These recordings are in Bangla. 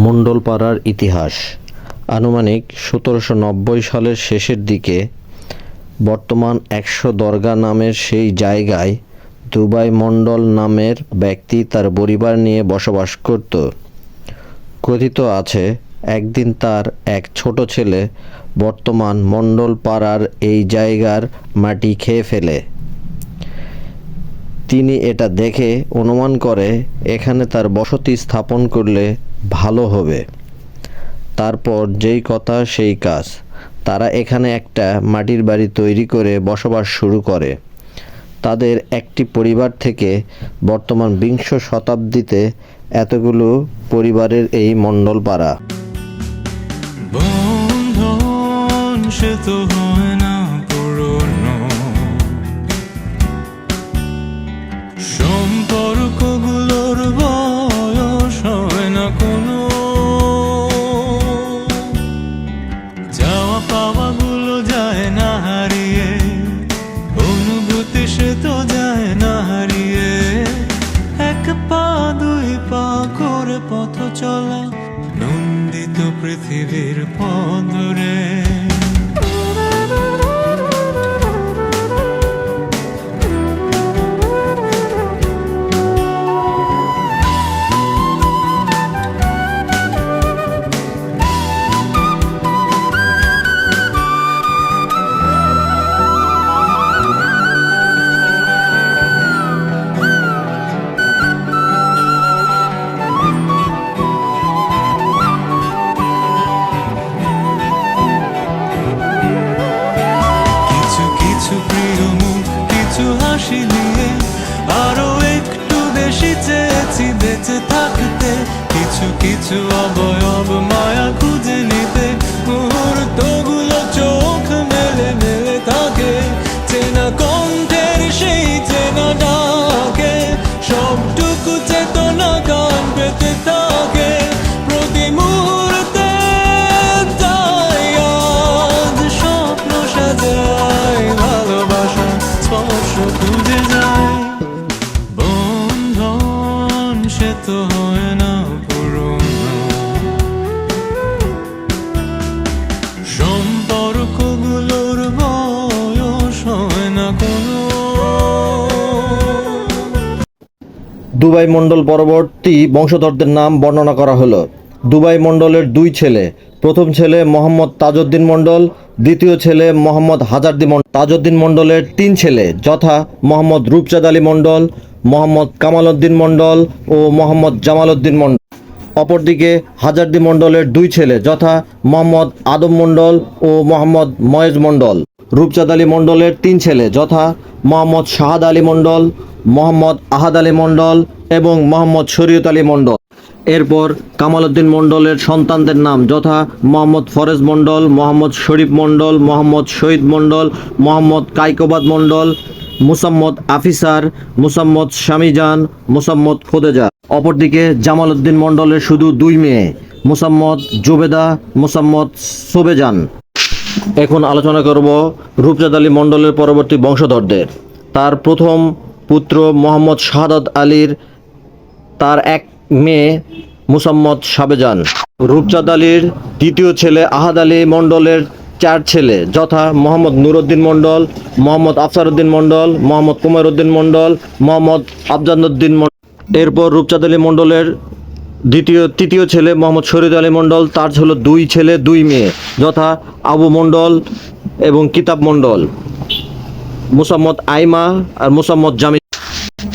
মণ্ডলপাড়ার ইতিহাস আনুমানিক ১৭৯০ সালের শেষের দিকে বর্তমান ১০০ দরগা নামের সেই জায়গায় দুবাই মণ্ডল নামের ব্যক্তি তার পরিবার নিয়ে বসবাস করত। কথিত আছে একদিন তার এক ছোট ছেলে বর্তমান মণ্ডলপাড়ার এই জায়গার মাটি খেয়ে ফেলে। তিনি এটা দেখে অনুমান করে এখানে তার বসতি স্থাপন করলে ভালো হবে। তারপর যেই কথা সেই কাজ, তারা এখানে একটা মাটির বাড়ি তৈরি করে বসবাস শুরু করে। তাদের একটি পরিবার থেকে বর্তমান বিংশ শতাব্দীতে এতগুলো পরিবারের এই মণ্ডলপাড়া। বন্ধন সে তো হয় না পুরনো, সম্পর্কগুলোর বয়স হয় না কোনো, যাওয়া পাওয়াগুলো যায় না হারিয়ে, অনুভূতি সে তো যায় না হারিয়ে। এক পা দুই পা করে পথ চলা নন্দিত পৃথিবীর পথ ধরে। হাসি দিয়ে আরো একটু বেশি চেয়েছি বেঁচে থাকতে, কিছু কিছু অবয়ব মায়া খুঁজে নিতে, মুহূর্তগুলো চোখ মেলে মেলে থাকে, চেনা কণ্ঠের সেই চেনা ডাকে, সবটুকু চেতনা গান পেতে থাকে প্রতি মুহূর্তে। তাই আজ স্বপ্ন সাজায়, ভালোবাসা স্পর্শ খুঁজে যায়। বন্ধন সে তো হয় না পুরনো, সম্পর্কগুলোর বয়স হয় না কোনো। দুবাই মণ্ডল পরবর্তী বংশধরদের নাম বর্ণনা করা হলো। দুবাই মণ্ডলের দুই ছেলে, প্রথম ছেলে মোহাম্মদ তাজউদ্দিন মণ্ডল, দ্বিতীয় ছেলে মোহাম্মদ হাজারদ্দিন মণ্ডল। তাজউদ্দিন মণ্ডলের তিন ছেলে যথা মোহাম্মদ রূপচাঁদ আলী মণ্ডল, মোহাম্মদ কামাল উদ্দিন মণ্ডল ও মোহাম্মদ জামাল উদ্দিন মণ্ডল। অপরদিকে হাজারদ্দিন মণ্ডলের দুই ছেলে যথা মোহাম্মদ আদম মণ্ডল ও মোহাম্মদ ময়েজ মণ্ডল। রূপচাঁদ আলী মণ্ডলের তিন ছেলে যথা মোহাম্মদ শাহাদ আলী মণ্ডল, মোহাম্মদ আহাদ আলী মণ্ডল এবং মোহাম্মদ শরীয়ত আলী মণ্ডল। এরপর কামাল উদ্দিন মণ্ডলের সন্তানদের নাম যথা মোহাম্মদ ফরেজ মণ্ডল, মোহাম্মদ শরীফ মণ্ডল, মোহাম্মদ শহীদ মণ্ডল, মোহাম্মদ কায়কোবাদ মণ্ডল, মুসাম্মদ আফিসার, মুসাম্মদ শামিজান, মুসাম্মদ খোদেজা। অপরদিকে জামাল উদ্দিন মণ্ডলের শুধু দুই মেয়ে, মুসাম্মদ জুবেদা, মুসাম্মদ সোবেজান। এখন আলোচনা করব রূপচাঁদ আলী মণ্ডলের পরবর্তী বংশধরদের। তার প্রথম পুত্র মোহাম্মদ শাহাদাত আলীর তার এক মেয়ে মুসাম্মদ সাবেজান। রূপচাঁদ আলীর দ্বিতীয় ছেলে আহাদ আলী মণ্ডলের চার ছেলে যথা মোহাম্মদ নুরউদ্দিন মণ্ডল, মোহাম্মদ আফসার উদ্দিন মণ্ডল, মোহাম্মদ কুমার উদ্দিন মণ্ডল, মোহাম্মদ আফজানুদ্দিন মণ্ডল। এরপর রূপচাঁদ আলী মণ্ডলের তৃতীয় ছেলে মোহাম্মদ শরীয়ত আলী মণ্ডল, তার ছিল দুই ছেলে দুই মেয়ে যথা আবু মণ্ডল এবং কিতাব মণ্ডল, মুসাম্মদ আইমা আর মুসাম্মদ জামি।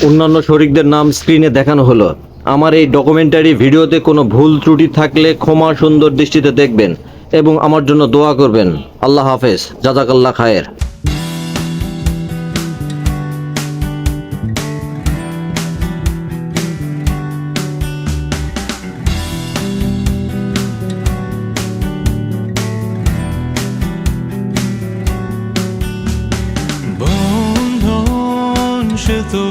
অন্যান্য শরিকদের নাম স্ক্রিনে দেখানো হলো। আমার এই ডকুমেন্টারি ভিডিওতে কোনো ভুল ত্রুটি থাকলে ক্ষমা সুন্দর দৃষ্টিতে দেখবেন এবং আমার জন্য দোয়া করবেন। আল্লাহ হাফেজ, জাযাকাল্লাহ খায়ের। বন্ধন সে তো